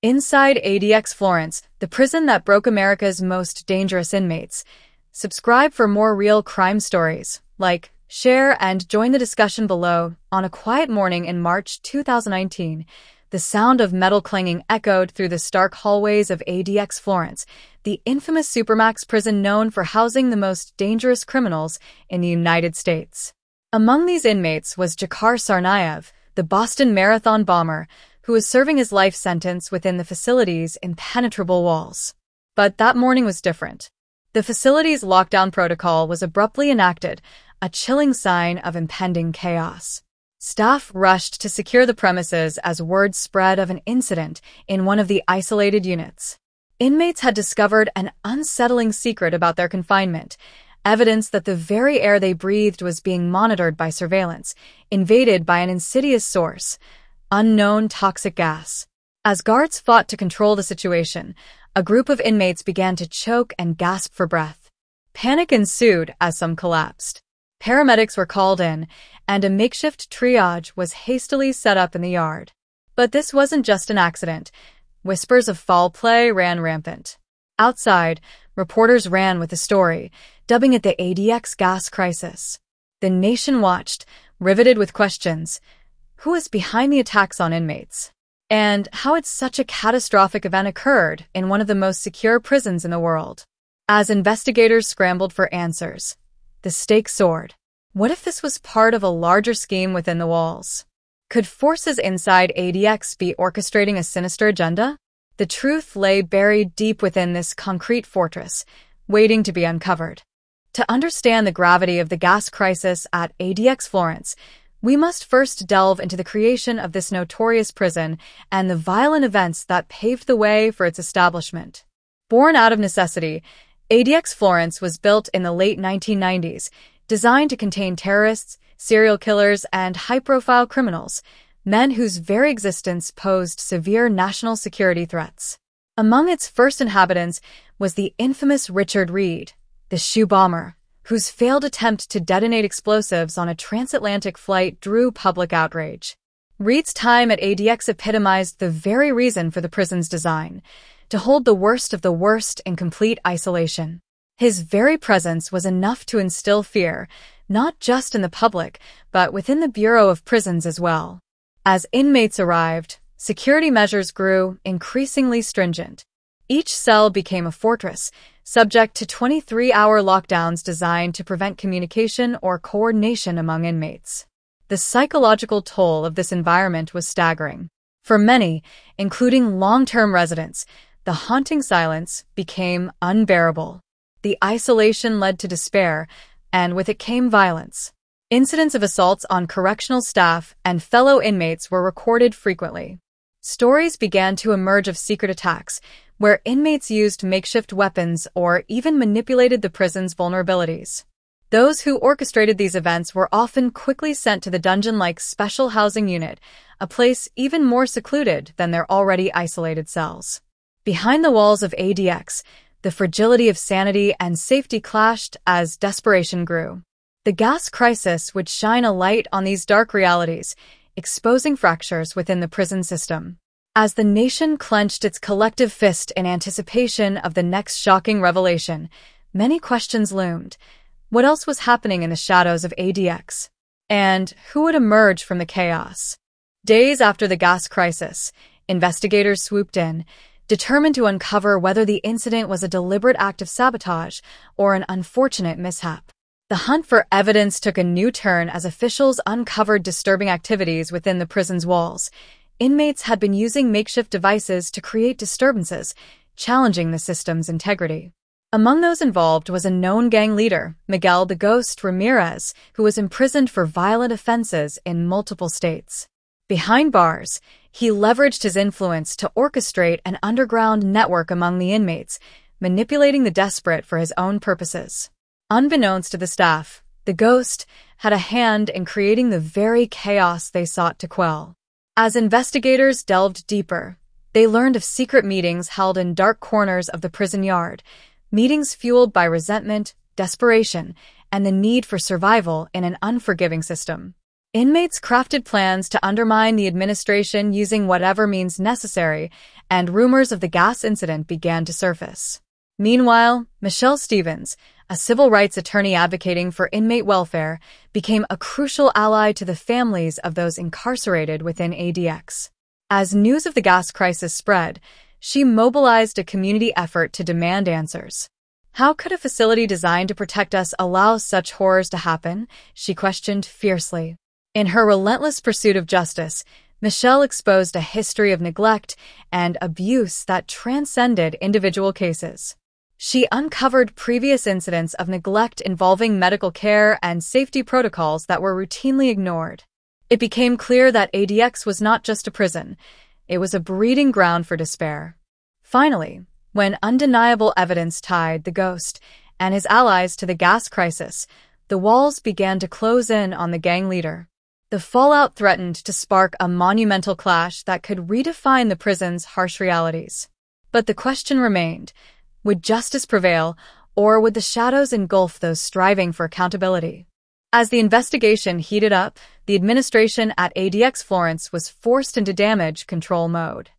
Inside ADX Florence, the prison that broke America's most dangerous inmates. Subscribe for more real crime stories. Like, share, and join the discussion below. On a quiet morning in March 2019, the sound of metal clanging echoed through the stark hallways of ADX Florence, the infamous Supermax prison known for housing the most dangerous criminals in the United States. Among these inmates was Dzhokhar Tsarnaev, the Boston Marathon bomber, who was serving his life sentence within the facility's impenetrable walls. But that morning was different. The facility's lockdown protocol was abruptly enacted, a chilling sign of impending chaos. Staff rushed to secure the premises as word spread of an incident in one of the isolated units. Inmates had discovered an unsettling secret about their confinement, evidence that the very air they breathed was being monitored by surveillance, invaded by an insidious source, unknown toxic gas. As guards fought to control the situation, a group of inmates began to choke and gasp for breath. Panic ensued as some collapsed. Paramedics were called in, and a makeshift triage was hastily set up in the yard. But this wasn't just an accident. Whispers of foul play ran rampant. Outside, reporters ran with the story, dubbing it the ADX gas crisis. The nation watched, riveted with questions. Who was behind the attacks on inmates? And how had such a catastrophic event occurred in one of the most secure prisons in the world? As investigators scrambled for answers, the stakes soared. What if this was part of a larger scheme within the walls? Could forces inside ADX be orchestrating a sinister agenda? The truth lay buried deep within this concrete fortress, waiting to be uncovered. To understand the gravity of the gas crisis at ADX Florence, we must first delve into the creation of this notorious prison and the violent events that paved the way for its establishment. Born out of necessity, ADX Florence was built in the late 1990s, designed to contain terrorists, serial killers, and high-profile criminals, men whose very existence posed severe national security threats. Among its first inhabitants was the infamous Richard Reid, the shoe bomber, whose failed attempt to detonate explosives on a transatlantic flight drew public outrage. Reid's time at ADX epitomized the very reason for the prison's design, to hold the worst of the worst in complete isolation. His very presence was enough to instill fear, not just in the public, but within the Bureau of Prisons as well. As inmates arrived, security measures grew increasingly stringent. Each cell became a fortress, subject to 23-hour lockdowns designed to prevent communication or coordination among inmates. The psychological toll of this environment was staggering. For many, including long-term residents, the haunting silence became unbearable. The isolation led to despair, and with it came violence. Incidents of assaults on correctional staff and fellow inmates were recorded frequently. Stories began to emerge of secret attacks, where inmates used makeshift weapons or even manipulated the prison's vulnerabilities. Those who orchestrated these events were often quickly sent to the dungeon-like special housing unit, a place even more secluded than their already isolated cells. Behind the walls of ADX, the fragility of sanity and safety clashed as desperation grew. The gas crisis would shine a light on these dark realities, exposing fractures within the prison system. As the nation clenched its collective fist in anticipation of the next shocking revelation, many questions loomed. What else was happening in the shadows of ADX? And who would emerge from the chaos? Days after the gas crisis, investigators swooped in, determined to uncover whether the incident was a deliberate act of sabotage or an unfortunate mishap. The hunt for evidence took a new turn as officials uncovered disturbing activities within the prison's walls. Inmates had been using makeshift devices to create disturbances, challenging the system's integrity. Among those involved was a known gang leader, Miguel the Ghost Ramirez, who was imprisoned for violent offenses in multiple states. Behind bars, he leveraged his influence to orchestrate an underground network among the inmates, manipulating the desperate for his own purposes. Unbeknownst to the staff, the Ghost had a hand in creating the very chaos they sought to quell. As investigators delved deeper, they learned of secret meetings held in dark corners of the prison yard, meetings fueled by resentment, desperation, and the need for survival in an unforgiving system. Inmates crafted plans to undermine the administration using whatever means necessary, and rumors of the gas incident began to surface. Meanwhile, Michelle Stevens, a civil rights attorney advocating for inmate welfare, became a crucial ally to the families of those incarcerated within ADX. As news of the gas crisis spread, she mobilized a community effort to demand answers. How could a facility designed to protect us allow such horrors to happen? She questioned fiercely. In her relentless pursuit of justice, Michelle exposed a history of neglect and abuse that transcended individual cases. She uncovered previous incidents of neglect involving medical care and safety protocols that were routinely ignored. It became clear that ADX was not just a prison, it was a breeding ground for despair. Finally, when undeniable evidence tied the ghost and his allies to the gas crisis, the walls began to close in on the gang leader. The fallout threatened to spark a monumental clash that could redefine the prison's harsh realities. But the question remained, would justice prevail, or would the shadows engulf those striving for accountability? As the investigation heated up, the administration at ADX Florence was forced into damage control mode.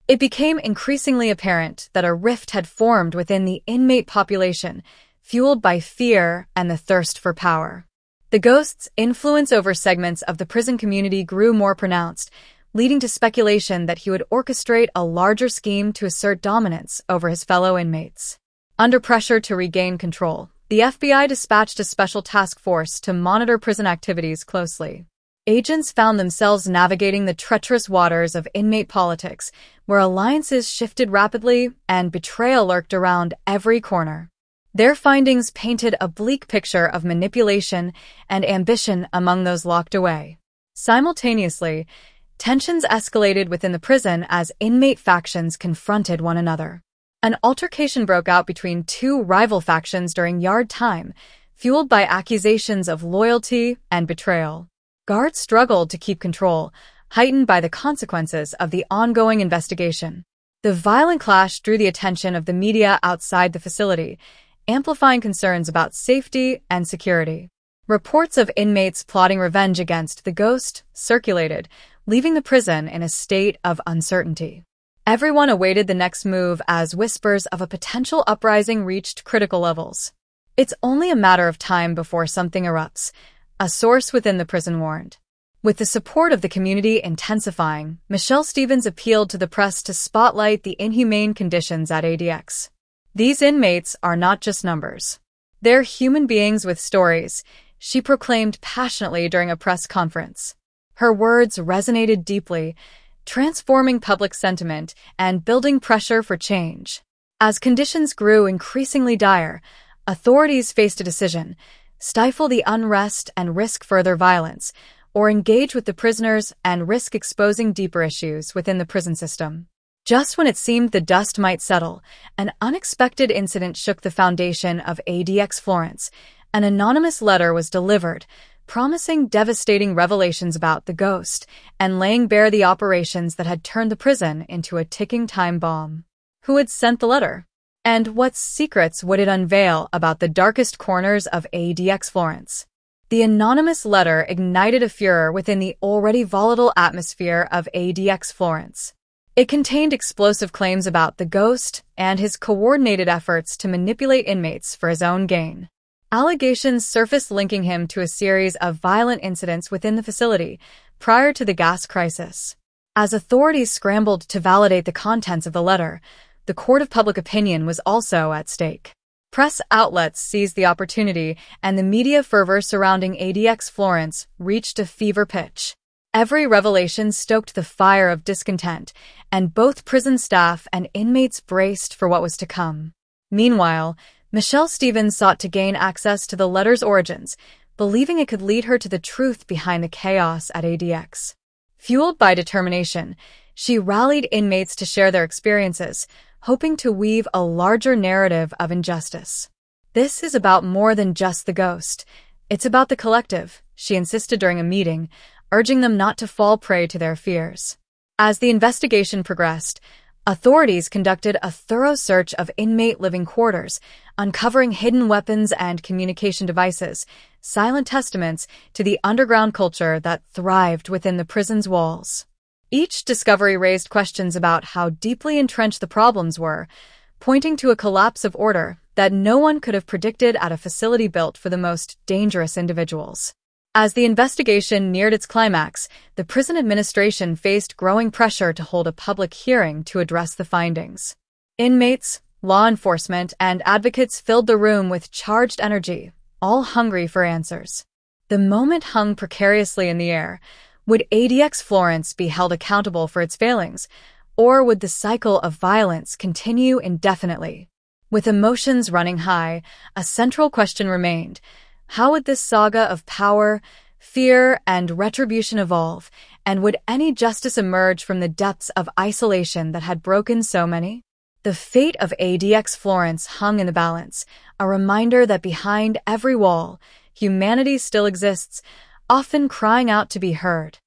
It became increasingly apparent that a rift had formed within the inmate population, fueled by fear and the thirst for power. The ghost's influence over segments of the prison community grew more pronounced, leading to speculation that he would orchestrate a larger scheme to assert dominance over his fellow inmates. Under pressure to regain control, the FBI dispatched a special task force to monitor prison activities closely. Agents found themselves navigating the treacherous waters of inmate politics, where alliances shifted rapidly and betrayal lurked around every corner. Their findings painted a bleak picture of manipulation and ambition among those locked away. Simultaneously, tensions escalated within the prison as inmate factions confronted one another. An altercation broke out between two rival factions during yard time, fueled by accusations of loyalty and betrayal. Guards struggled to keep control, heightened by the consequences of the ongoing investigation. The violent clash drew the attention of the media outside the facility, amplifying concerns about safety and security. Reports of inmates plotting revenge against the ghost circulated, leaving the prison in a state of uncertainty. Everyone awaited the next move as whispers of a potential uprising reached critical levels. It's only a matter of time before something erupts, a source within the prison warned. With the support of the community intensifying, Michelle Stevens appealed to the press to spotlight the inhumane conditions at ADX. These inmates are not just numbers. They're human beings with stories, she proclaimed passionately during a press conference. Her words resonated deeply, transforming public sentiment and building pressure for change. As conditions grew increasingly dire, authorities faced a decision: stifle the unrest and risk further violence, or engage with the prisoners and risk exposing deeper issues within the prison system. Just when it seemed the dust might settle, an unexpected incident shook the foundation of ADX Florence. An anonymous letter was delivered, promising devastating revelations about the ghost and laying bare the operations that had turned the prison into a ticking time bomb. Who had sent the letter? And what secrets would it unveil about the darkest corners of ADX Florence? The anonymous letter ignited a furor within the already volatile atmosphere of ADX Florence. It contained explosive claims about the ghost and his coordinated efforts to manipulate inmates for his own gain. Allegations surfaced linking him to a series of violent incidents within the facility prior to the gas crisis. As authorities scrambled to validate the contents of the letter, the court of public opinion was also at stake. Press outlets seized the opportunity, and the media fervor surrounding ADX Florence reached a fever pitch. Every revelation stoked the fire of discontent, and both prison staff and inmates braced for what was to come. Meanwhile, Michelle Stevens sought to gain access to the letter's origins, believing it could lead her to the truth behind the chaos at ADX. Fueled by determination, she rallied inmates to share their experiences, hoping to weave a larger narrative of injustice. This is about more than just the ghost. It's about the collective, she insisted during a meeting, urging them not to fall prey to their fears. As the investigation progressed, Authorities conducted a thorough search of inmate living quarters, uncovering hidden weapons and communication devices, silent testaments to the underground culture that thrived within the prison's walls. Each discovery raised questions about how deeply entrenched the problems were, pointing to a collapse of order that no one could have predicted at a facility built for the most dangerous individuals. As the investigation neared its climax, the prison administration faced growing pressure to hold a public hearing to address the findings. Inmates, law enforcement, and advocates filled the room with charged energy, all hungry for answers. The moment hung precariously in the air. Would ADX Florence be held accountable for its failings, or would the cycle of violence continue indefinitely? With emotions running high, a central question remained. How would this saga of power, fear, and retribution evolve, and would any justice emerge from the depths of isolation that had broken so many? The fate of ADX Florence hung in the balance, a reminder that behind every wall, humanity still exists, often crying out to be heard.